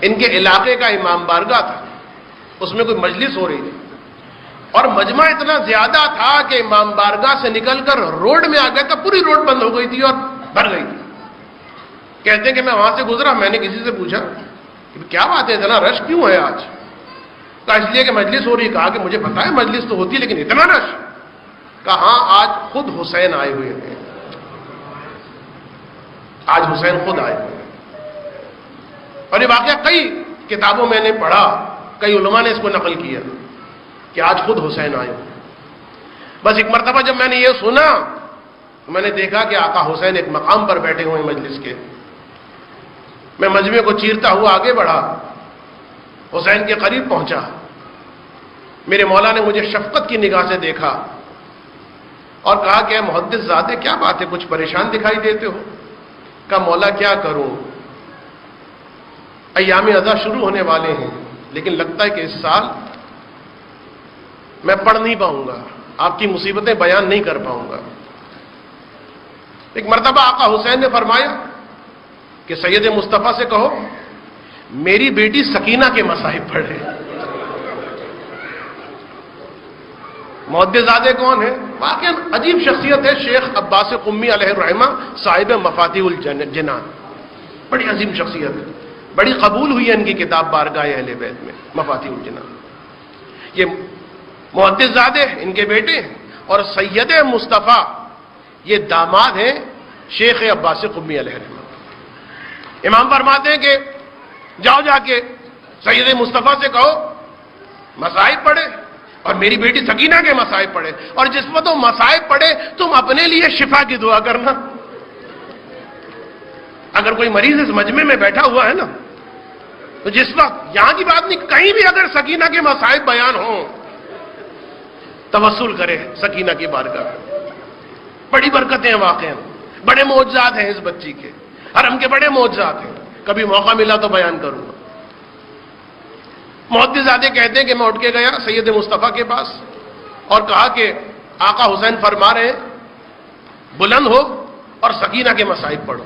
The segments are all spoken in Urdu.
ان کے علاقے کا امام بارگاہ تھا، اس میں کوئی مجلس ہو رہی تھی، اور مجمع اتنا زیادہ تھا کہ امام بارگاہ سے نکل کر روڈ میں آ گیا تھا، پوری روڈ بند ہو گئی تھی اور بھر گئی تھی۔ کہتے ہیں کہ میں وہاں سے گزرا، میں نے کسی سے پوچھا کہ کیا بات ہے اتنا رش کیوں ہے آج؟ کہا اس لیے کہ مجلس ہو رہی۔ کہا کہ مجھے پتا ہے مجلس تو ہوتی ہے لیکن اتنا رش؟ کہا ہاں آج خود حسین آئے ہوئے ہیں، آج حسین خود آئے ہوئے ہیں۔ اور یہ واقعہ کئی کتابوں میں نے پڑھا، کئی علماء نے اس کو نقل کیا کہ آج خود حسین آئے ہوئے ہیں۔ بس ایک مرتبہ جب میں نے یہ سنا تو میں نے دیکھا کہ آقا حسین ایک مقام پر بیٹھے ہوئے ہیں مجلس کے۔ میں مجمع کو چیرتا ہوا آگے بڑھا، حسین کے قریب پہنچا، میرے مولا نے مجھے شفقت کی نگاہ سے دیکھا اور کہا کہ اے محدث زادے کیا بات ہے، کچھ پریشان دکھائی دیتے ہو؟ کہا مولا کیا کروں، ایام اضحیٰ شروع ہونے والے ہیں لیکن لگتا ہے کہ اس سال میں پڑھ نہیں پاؤں گا، آپ کی مصیبتیں بیان نہیں کر پاؤں گا۔ ایک مرتبہ آقا حسین نے فرمایا کہ سید مصطفیٰ سے کہو میری بیٹی سکینہ کے مصائب پڑھے۔ محدث زادے کون ہے؟ واقعا عجیب شخصیت ہے شیخ عباس قمی علیہ الرحمہ صاحب مفاتیح الجنان، بڑی عظیم شخصیت ہے، بڑی قبول ہوئی ہے ان کی کتاب بارگاہ اہل بیت میں مفاتیح الجنان۔ یہ محدث زادے ان کے بیٹے ہیں اور سید مصطفیٰ یہ داماد ہیں شیخ عباس قمی علیہ الرحمہ۔ امام فرماتے ہیں کہ جاؤ جا کے سید مصطفیٰ سے کہو مصائب پڑھے اور میری بیٹی سکینہ کے مصائب پڑھے، اور جس وقت وہ مصائب پڑھے تم اپنے لیے شفا کی دعا کرنا۔ اگر کوئی مریض اس مجمع میں بیٹھا ہوا ہے نا تو جس وقت یہاں کی بات نہیں کہیں بھی اگر سکینہ کے مصائب بیان ہوں توسل کرے سکینہ کی بارگاہ میں، بڑی برکتیں ہیں واقعا، بڑے معجزات ہیں اس بچی کے، حرم کے بڑے معجزات ہیں، کبھی موقع ملا تو بیان کروں گا۔ محدث زادے کہتے ہیں کہ میں اٹھ کے گیا سید مصطفیٰ کے پاس اور کہا کہ آقا حسین فرما رہے ہیں بلند ہو اور سکینہ کے مصائب پڑھو۔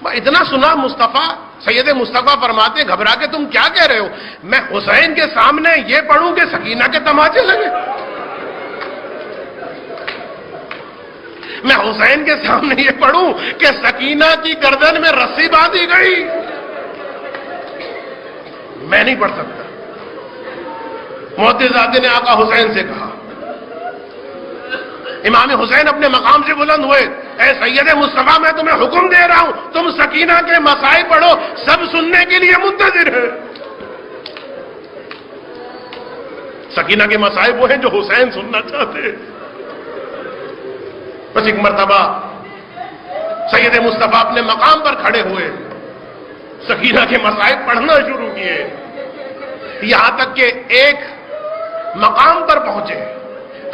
میں اتنا سنا مصطفیٰ سید مصطفیٰ فرماتے ہیں گھبرا کے تم کیا کہہ رہے ہو؟ میں حسین کے سامنے یہ پڑھوں کہ سکینہ کے تماچے لگے؟ میں حسین کے سامنے یہ پڑھوں کہ سکینہ کی گردن میں رسی باندھی گئی؟ میں نہیں پڑھ سکتا۔ محدث زادے نے آقا حسین سے کہا، امام حسین اپنے مقام سے بلند ہوئے، اے سید مصطفیٰ میں تمہیں حکم دے رہا ہوں تم سکینہ کے مصائب پڑھو، سب سننے کے لیے منتظر ہے۔ سکینہ کے مصائب وہ ہیں جو حسین سننا چاہتے ہیں۔ بس ایک مرتبہ سید مصطفیٰ اپنے مقام پر کھڑے ہوئے، سکینہ کے مصائب پڑھنا شروع کیے، یہاں تک کہ ایک مقام پر پہنچے،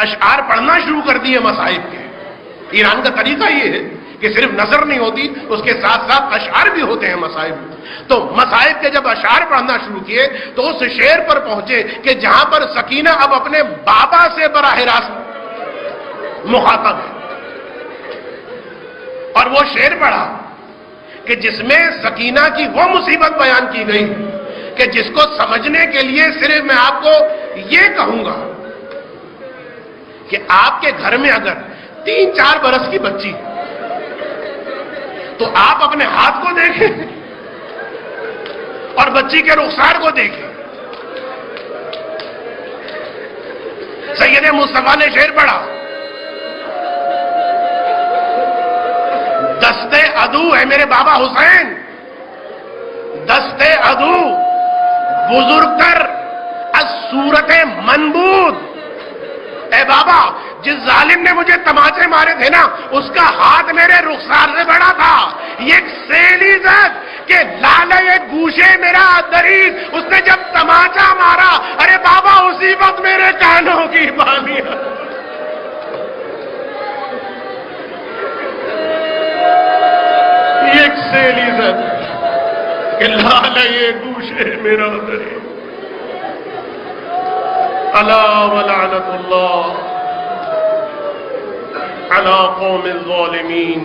اشعار پڑھنا شروع کر دیے مصائب کے۔ ایران کا طریقہ یہ ہے کہ صرف نظر نہیں ہوتی، اس کے ساتھ ساتھ اشعار بھی ہوتے ہیں مصائب۔ تو مصائب کے جب اشعار پڑھنا شروع کیے تو اس شعر پر پہنچے کہ جہاں پر سکینہ اب اپنے بابا سے براہ راست مخاطب ہے، اور وہ شعر پڑھا کہ جس میں سکینہ کی وہ مصیبت بیان کی گئی کہ جس کو سمجھنے کے لیے صرف میں آپ کو یہ کہوں گا کہ آپ کے گھر میں اگر 3-4 برس کی بچی تو آپ اپنے ہاتھ کو دیکھیں اور بچی کے رخسار کو دیکھیں۔ سید مصطفیٰ نے شعر پڑھا، دستے عدو ہے میرے بابا حسین، دستے عدو بزرگ تر از صورت منبود۔ اے بابا جس ظالم نے مجھے تماچے مارے تھے نا اس کا ہاتھ میرے رخسار سے بڑا تھا، یہ ایک سیلی زد کہ لالے ایک گوشے میرا دریز، اس نے جب تماچا مارا ارے بابا اسی وقت میرے کانوں کی بالیاں۔ ایک سیلی زد کہ لالے ایک گوشے میرا دریز۔ الا ولعنت اللہ علی قوم الظالمین۔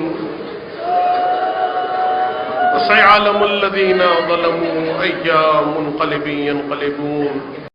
وسيعلم الذين ظلموا أي منقلب ينقلبون